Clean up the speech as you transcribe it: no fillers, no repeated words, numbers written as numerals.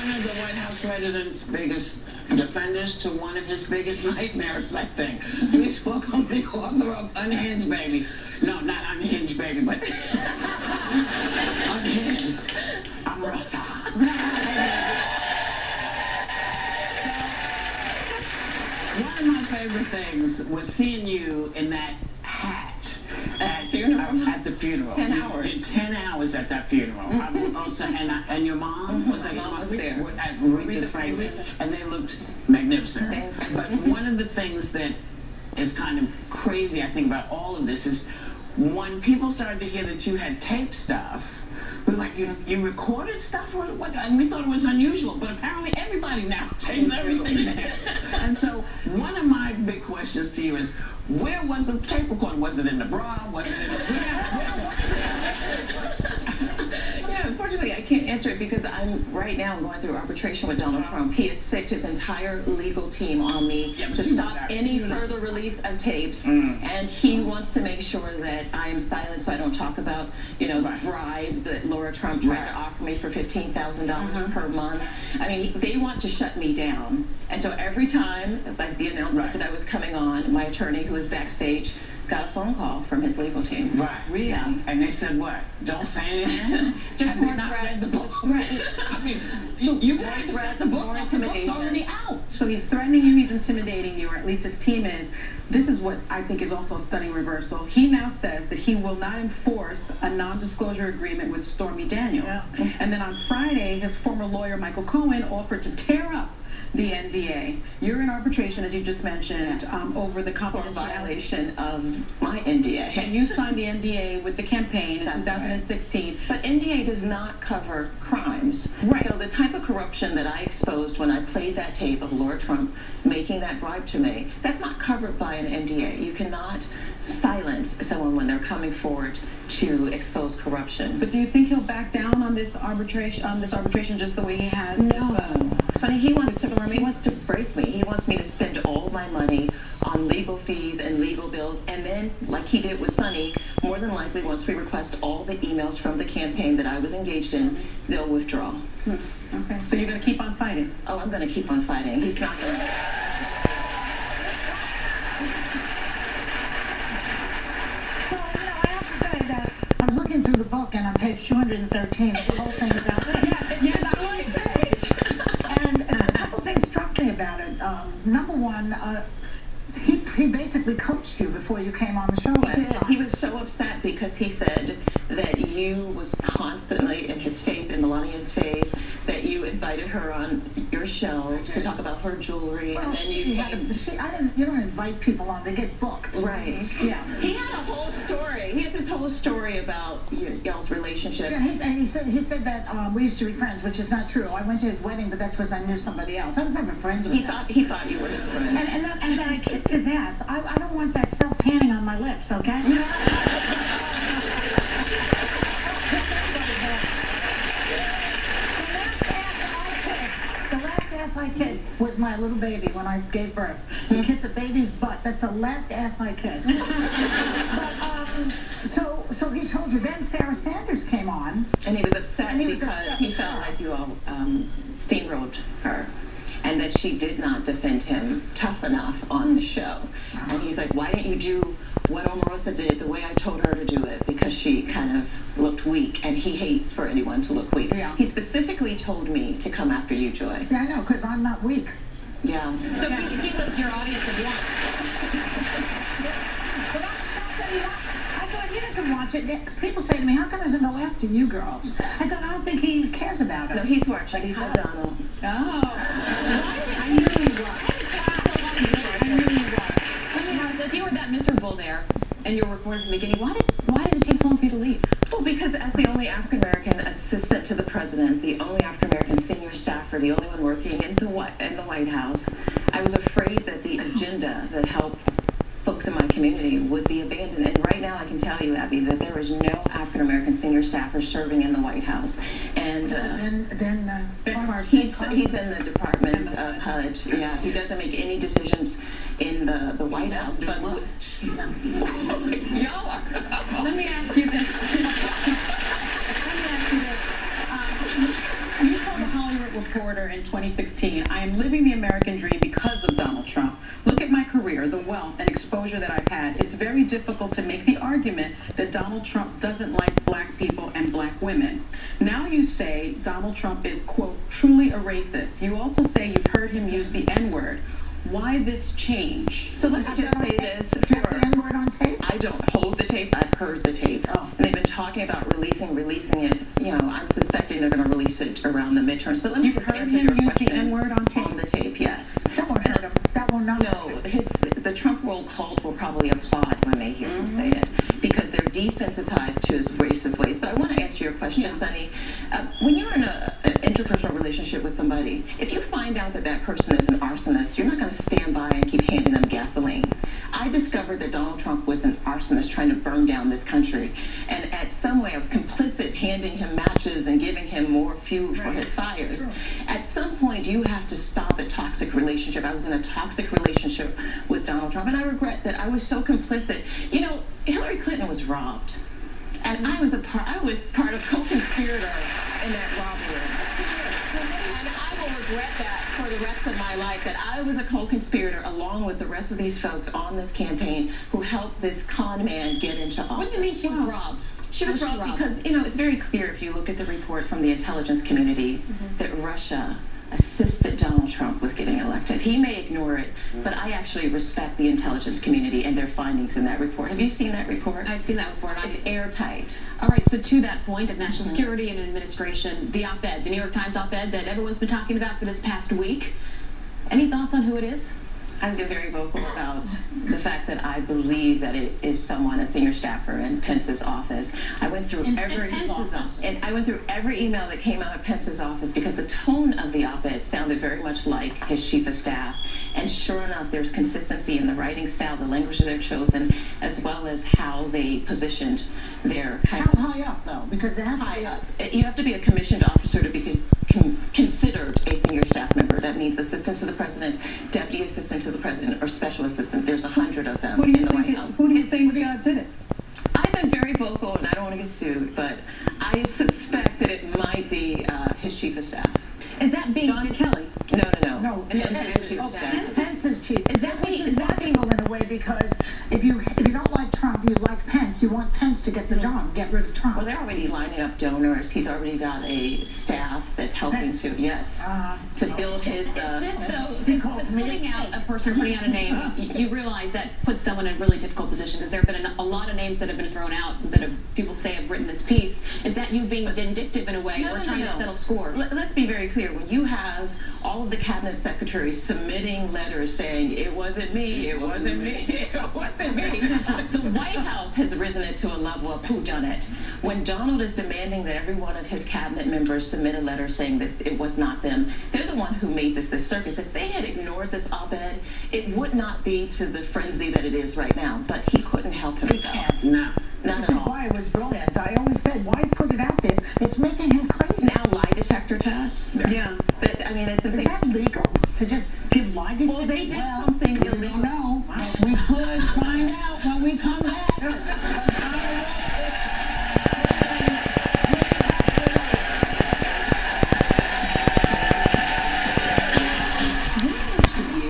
one of the White House residents' biggest defenders to one of his biggest nightmares, I think. We spoke on the author of Unhinged Baby. No, not Unhinged Baby, but Unhinged. Omarosa. One of my favorite things was seeing you in that hat. At the funeral. 10 hours. 10 hours at that funeral. And your mom was My mom was there. At Aretha's Franklin, and they looked magnificent. But one of the things that is kind of crazy, I think, about all of this is when people started to hear that you had tape stuff, we were like, you recorded stuff? And we thought it was unusual, but apparently everybody now tapes everything. And so one of my big questions to you is, where was the tape recorder? Was it in the bra? Was it in the... Where was it? Yeah, unfortunately, I can't answer it because I'm right now going through arbitration with Donald Trump. He has sicked his entire legal team on me to stop any further release of tapes, and he wants to make sure that I am silent so I don't talk about, the bribe that Laura Trump tried to offer me for $15,000 per month. I mean, they want to shut me down. And so every time, like the announcement that I was coming on, my attorney who was backstage got a phone call from his legal team. Right. Really? Yeah. And they said what? Don't say anything? Just more not read the book. Right. I mean, so you guys read the book. More intimidation. The book's already out. So he's threatening you, he's intimidating you, or at least his team is. This is what I think is also a stunning reversal. He now says that he will not enforce a non-disclosure agreement with Stormy Daniels. Yeah. And then on Friday, his former lawyer, Michael Cohen, offered to tear up the NDA. You're in arbitration, as you just mentioned, over the confidentiality violation of my NDA. And you signed the NDA with the campaign in 2016. Right. But NDA does not cover crimes. Right. So the type of corruption that I exposed when I played that tape of Laura Trump making that bribe to me, that's not covered by an NDA. You cannot silence someone when they're coming forward to expose corruption. But do you think he'll back down on this arbitration just the way he has? No. Sonny, he wants to break me. He wants me to spend all my money on legal fees and legal bills, and then, like he did with Sonny, more than likely, once we request all the emails from the campaign that I was engaged in, they'll withdraw. Okay. So you're going to keep on fighting? Oh, I'm going to keep on fighting. He's not going to... I was looking through the book, and on page 213, the whole thing about it. Yes, I want to page. And a couple things struck me about it. Number one, he basically coached you before you came on the show last time. He was so upset because he said that you was constantly in his face, in Melania's face, that you invited her on your show to talk about her jewelry, Well, and then you don't invite people on; they get booked. Right. Yeah. He had a whole story. He had this whole story about y'all's relationship. Yeah, he said that we used to be friends, which is not true. I went to his wedding, but that's because I knew somebody else. I was never friends with him. He thought you were his friend. And then I kissed his ass. I don't want that self-tanning on my lips, okay? The last ass I kissed was my little baby when I gave birth. You kiss a baby's butt. That's the last ass I kissed. But, so he told you. Then Sarah Sanders came on. And he was upset because he felt like you all steamrolled her, and that she did not defend him tough enough on the show. And he's like, why didn't you do what Omarosa did the way I told her to do it? Because she kind of looked weak, and he hates for anyone to look weak. Yeah. He specifically told me to come after you, Joy. Yeah, I know, because I'm not weak. Yeah. So if you could give us your audience of one. But I'm shocked that I thought he doesn't watch it. Because people say to me, how come he doesn't go after you girls? I said, I don't think he cares about us. No, he's watching. But he Hi, does. Donald. I knew he was. So if you were that miserable there and you were recording from the beginning, why did it take so long for you to leave? Well, because as the only African-American assistant to the president, the only African-American senior staffer, the only one working in the White House, I was afraid that the agenda that helped folks in my community would be abandoned. And right now I can tell you, Abby, that there is no African-American senior staffer serving in the White House. And he's in the Department of HUD. Yeah, he doesn't make any decisions in the White House. But Let me ask you this. You told the Hollywood Reporter murder in 2016. I am living the American dream because of Donald Trump. Look at my career, the wealth and exposure that I've had. It's very difficult to make the argument that Donald Trump doesn't like black people and black women. Now you say Donald Trump is, quote, truly a racist. You also say you've heard him use the N-word. Why this change? So let me just say this. Do you have the N-word on tape? I don't hold the tape. I've heard the tape. Oh. And they've been talking about releasing it. You know, I'm suspecting they're going to release it around the midterms. But let me You've just heard answer him your use the question. N-word on tape? On the tape, yes. That won't hurt him. That will not. No, the Trump world cult will probably applaud when they hear him say it because they're desensitized to his racist ways. But I want to answer your question, Sonny. When you're in an interpersonal relationship with somebody, if you find out that that person is an arsonist, you're not going to stand by and keep handing them gasoline. I discovered that Donald Trump was an arsonist trying to burn down this country. And at some way, I was complicit handing him matches and giving him more fuel for his fires. Sure. At some point, you have to stop a toxic relationship. I was in a toxic relationship with Donald Trump, and I regret that I was so complicit. You know, Hillary Clinton was robbed. And I was part of co-conspirator in that robbery. And I will regret that for the rest of my life, that I was a co-conspirator along with the rest of these folks on this campaign who helped this con man get into office. What do you mean she was robbed? She was robbed because, you know, it's very clear if you look at the report from the intelligence community that Russia assisted Donald Trump with getting elected. He may ignore it, but I actually respect the intelligence community and their findings in that report. Have you seen that report? I've seen that report. It's airtight. All right, so to that point of national security and administration, the op-ed, the New York Times op-ed that everyone's been talking about for this past week, any thoughts on who it is? I've been very vocal about the fact that I believe that it is someone, a senior staffer in Pence's office. I went through every email that came out of Pence's office because the tone of the op-ed sounded very much like his chief of staff. And sure enough, there's consistency in the writing style, the language that they've chosen, as well as how they positioned their... How high up, though? Because it has to be... High up. You have to be a commissioned officer to be considered a senior staff member. That means assistant to the president, deputy assistant to the president, or special assistant. There's 100 of them in the White House. Who do you think did it? I've been very vocal, and I don't want to get sued, but I suspect that it might be his chief of staff. Is that being John Kelly? No. Pence's chief of staff. Pence's chief. Is that which is logical in a way because if you don't like Trump, you like Pence. You want Pence to get the job, get rid of Trump. Well, they're already lining up donors. He's already got a staff that's helping to build his. Is this though? He calls me Putting out a person, putting out a name, you realize that puts someone in a really difficult position because there have been a lot of names that have been thrown out that people say have written this piece. Is that you being vindictive in a way or trying to settle scores? Let's be very clear. When you have all of the cabinet secretaries submitting letters saying it wasn't me, it wasn't me, it wasn't me. The White House has risen it to a level of who done it. When Donald is demanding that every one of his cabinet members submit a letter saying that it was not them, they're the one who made this circus. If they had ignored this op-ed, it would not be to the frenzy that it is right now. But he couldn't help himself. He can't. No. Which is why it was brilliant. I always said, why put it out there? It's making him crazy. Now lie detector tests. Yeah. But I mean, it's Is that legal to just give lie detector? Well, they did something illegal. We don't know. We could find out when we come back.